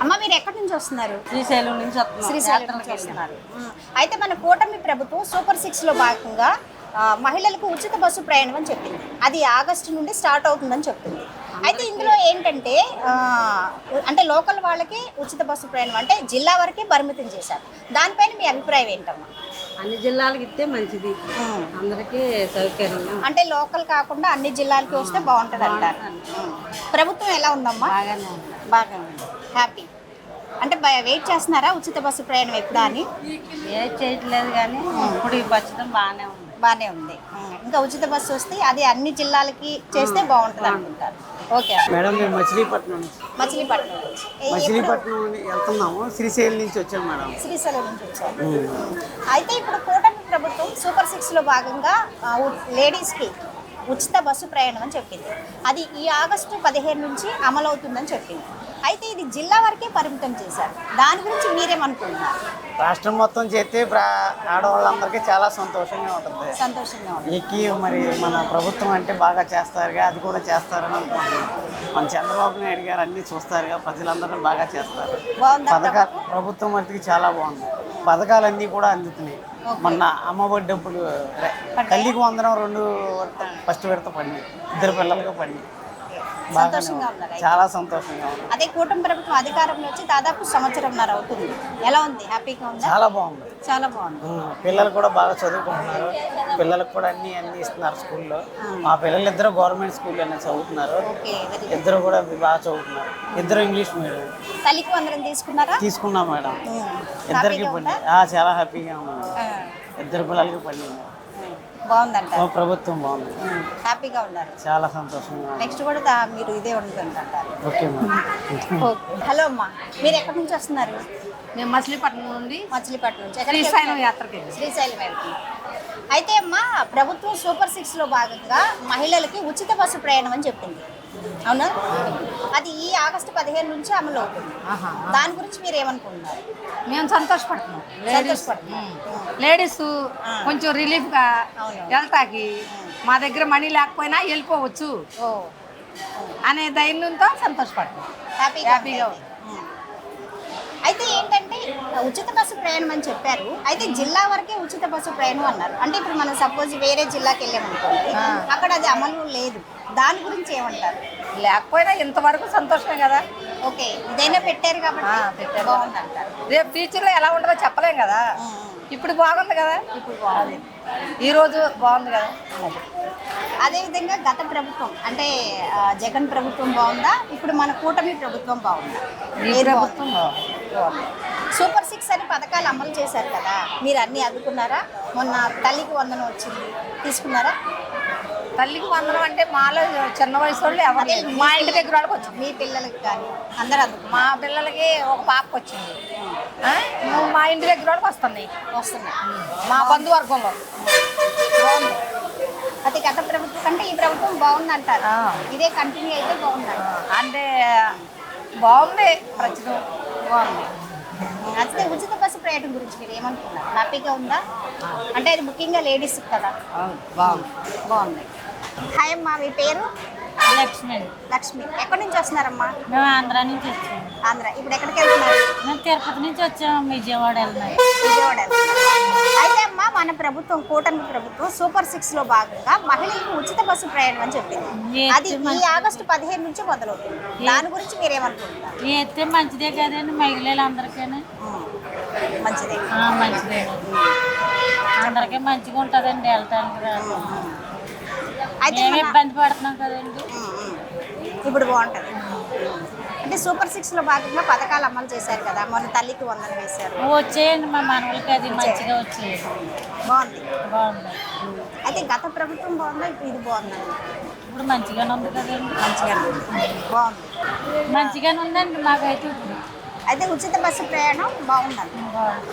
అమ్మ మీరు ఎక్కడి నుంచి వస్తున్నారు? శ్రీశైలం నుంచి వస్తున్నాం. శ్రీశైలం నుంచి వస్తున్నారు. అయితే మన కూటమి ప్రభుత్వం సూపర్ 6 లో భాగంగా మహిళలకు ఉచిత బస్సు ప్రయాణం అని చెప్పింది. అది ఆగస్టు నుండి స్టార్ట్ అవుతుందని చెప్తుంది. అయితే ఇందులో ఏంటంటే అంటే లోకల్ వాళ్ళకి ఉచిత బస్సు ప్రయాణం అంటే జిల్లా వరకే పరిమితం చేశారు. దానిపైన మీ అభిప్రాయం ఏంటమ్మా? అన్ని జిల్లాలకు ఇస్తే మంచిది, అందరికీ సౌకర్యం. అంటే లోకల్ కాకుండా అన్ని జిల్లాలకి వస్తే బాగుంటుంది అంటారు. ప్రభుత్వం ఎలా ఉందమ్మా? బాగానే ఉంది. బాగా ఉంది, హ్యాపీ. అంటే వెయిట్ చేస్తున్నారా ఉచిత బస్సు ప్రయాణం ఎప్పుడా అని? ఏం చేయట్లేదు కానీ ఇప్పుడు ఈ బస్సు బాగానే ఉంది. బాగానే ఉంది. ఇంకా ఉచిత బస్సు వస్తే అది అన్ని జిల్లాలకి చేస్తే బాగుంటుంది అనుకుంటారు. ఓకే మేడం, మేము మచిలీపట్నం నుంచి మచిలీపట్నం వెళ్తున్నాము. శ్రీశైలం నుంచి వచ్చాం మేడం. శ్రీశైలం నుంచి వచ్చారు. అయితే ఇప్పుడు కూటమి ప్రభుత్వం సూపర్ 6 లో భాగంగా లేడీస్కి ఉచిత బస్సు ప్రయాణం అని చెప్పింది. అది ఈ ఆగస్టు 15 నుంచి అమలవుతుందని చెప్పింది. అయితే ఇది జిల్లా వరకే పరిమితం చేశారు. దాని గురించి మీరేమనుకుంటున్నారు? రాష్ట్రం మొత్తం చేస్తే ఆడవాళ్ళందరికీ చాలా సంతోషంగా ఉంటుంది. సంతోషంగా ఉంది. ఎక్కి మరి మన ప్రభుత్వం అంటే బాగా చేస్తారుగా, అది కూడా చేస్తారని అనుకుంటున్నాం. మన చంద్రబాబు నాయుడు గారు అన్నీ చూస్తారుగా, ప్రజలందరినీ బాగా చేస్తారు. పథకాలు ప్రభుత్వం మట్టుకి చాలా బాగుంది. పథకాలన్నీ కూడా అందుతున్నాయి. మొన్న అమ్మఒడి డబ్బులు, తల్లికి వందనం 2 ఫస్ట్ విడత పడింది, 2 పిల్లలకి పడింది. సంతోషంగా ఉన్నారు. చాలా సంతోషంగా ఉంది. అదే కూటమి ప్రభుత్వం అధికారంలో వచ్చి దాదాపు సంవత్సరంన్నర అవుతుంది. ఎలా ఉంది? హ్యాపీగా ఉంది? చాలా బాగుంది. చాలా బాగుంది. పిల్లలు కూడా బాగా చదువుకుంటున్నారు. పిల్లలకు కూడా అన్ని ఇస్తున్నారు స్కూల్లో. మా పిల్లలు ఇద్దరు గవర్నమెంట్ స్కూల్లోనే చదువుతున్నారు. ఇద్దరు కూడా బాగా చదువుతున్నారు. ఇద్దరు ఇంగ్లీష్ మీడియం. తల్లికి వందనం తీసుకున్నారా? తీసుకున్నాం మేడం. ఇద్దరికి పడి చాలా హ్యాపీగా ఉన్నాం. ఇద్దరు పిల్లలకి పడింది. బాగుందంట. ప్రభుత్వం బాగుంది. హ్యాపీగా ఉన్నారు. చాలా సంతోషంగా. నెక్స్ట్ కూడా మీరు ఇదే ఉంటుందంటారు. Okay madam. హలో అమ్మా, మీరు ఎక్కడి నుంచి వస్తున్నారు? మేము మచిలీపట్నం నుండి నుంచి శ్రీశైలం యాత్రకి. శ్రీశైలం వెళ్తున్నాం. అయితే అమ్మా, ప్రభుత్వం సూపర్ 6 లో భాగంగా మహిళలకి ఉచిత బస్సు ప్రయాణం అని చెప్పింది. అవునా? అది ఈ ఆగస్టు 15 నుంచి అమలు అవుతుంది. దాని గురించి మీరు ఏమనుకుంటున్నారు? మేము సంతోషపడుతున్నాం. లేడీస్ కొంచెం రిలీఫ్గా వెళ్తాకి, మా దగ్గర మనీ లేకపోయినా వెళ్ళిపోవచ్చు అనే ధైర్యంతో సంతోషపడుతున్నాం. హ్యాపీగా. అయితే ఏంటంటే ఉచిత బస్సు ప్రయాణం అని చెప్పారు. అయితే జిల్లా వరకే ఉచిత బస్సు ప్రయాణం అన్నారు. అంటే ఇప్పుడు మనం సపోజ్ వేరే జిల్లాకి వెళ్ళామనుకోండి, అక్కడ అది అమలు లేదు. దాని గురించి ఏమంటారు? లేకపోయినా ఇంతవరకు సంతోషమే కదా. ఓకే, ఇదైనా పెట్టారు కాబట్టి బాగుంది అంటారు. రేపు ఫ్యూచర్లో ఎలా ఉంటుందో చెప్పలేం కదా. ఇప్పుడు బాగుంది కదా. ఇప్పుడు బాగుంది, ఈరోజు బాగుంది కదా. అదేవిధంగా గత ప్రభుత్వం అంటే జగన్ ప్రభుత్వం బాగుందా, ఇప్పుడు మన కూటమి ప్రభుత్వం బాగుందా? ప్రభుత్వం సూపర్ 6 అని పథకాలు అమలు చేశారు కదా, మీరు అన్నీ అందుకున్నారా? మొన్న తల్లికి వందనం వచ్చింది, తీసుకున్నారా? తల్లికి వందనం అంటే మాలో చిన్న వయసు వాళ్ళు ఎవరు, మా ఇంటి దగ్గర వాళ్ళకి వచ్చింది. మీ పిల్లలకి కానీ అందరూ అందుకు? మా పిల్లలకి ఒక పాపకు వచ్చింది. మా ఇంటి దగ్గర వాళ్ళకి వస్తున్నాయి. మా బంధువర్గంలో బాగుంది. అది గత ప్రభుత్వం కంటే ఈ ప్రభుత్వం బాగుంది అంటారు. ఇదే కంటిన్యూ అయితే బాగుందంట. అంటే బాగుంది, ప్రస్తుతం బాగుంది. అయితే ఉచిత బస్సు ప్రయాణం గురించి మీరు ఏమనుకున్నారు? హ్యాపీగా ఉందా? అంటే అది ముఖ్యంగా లేడీస్ కదా. బాగుంది. హాయ్ అమ్మా, మీ పేరు? లక్ష్మి. ఎక్కడి నుంచి వస్తున్నారమ్మా? మేము ఆంధ్ర నుంచి వచ్చాము. ఆంధ్ర. ఇప్పుడు ఎక్కడికి వెళ్తున్నారు? మేము తిరుపతి నుంచి వచ్చాము. విజయవాడ వెళ్తున్నాం. అయితే అమ్మా, మన ప్రభుత్వం కూటమి ప్రభుత్వం సూపర్ 6 లో భాగంగా మహిళలకు ఉచిత బస్సు ప్రయాణం అని చెప్పింది. అది ఈ ఆగస్టు 15 నుంచి మొదలవుతుంది. దాని గురించి మీరు ఏమనుకుంటున్నారు? అయితే మంచిదే కదండి, మహిళలందరికీ మంచిదే. మంచిదే, అందరికీ మంచిగా ఉంటుందండి వెళ్ళటానికి. అయితే ఇబ్బంది పడుతున్నాం కదండి, ఇప్పుడు బాగుంటుంది. అంటే సూపర్ 6 లో భాగంగా పథకాలు అమలు చేశారు కదా, మొన్న తల్లికి వందనం వేశారు. వచ్చేయండి మా మనవలకి, అది మంచిగా వచ్చేది. బాగుంది. అయితే గత ప్రభుత్వం బాగుందా, ఇప్పుడు ఇది బాగుందా? ఇప్పుడు మంచిగానే ఉంది కదండి. బాగుంది. మంచిగానే ఉందండి మాకైతే. అయితే ఉచిత బస్సు ప్రయాణం బాగుందండి.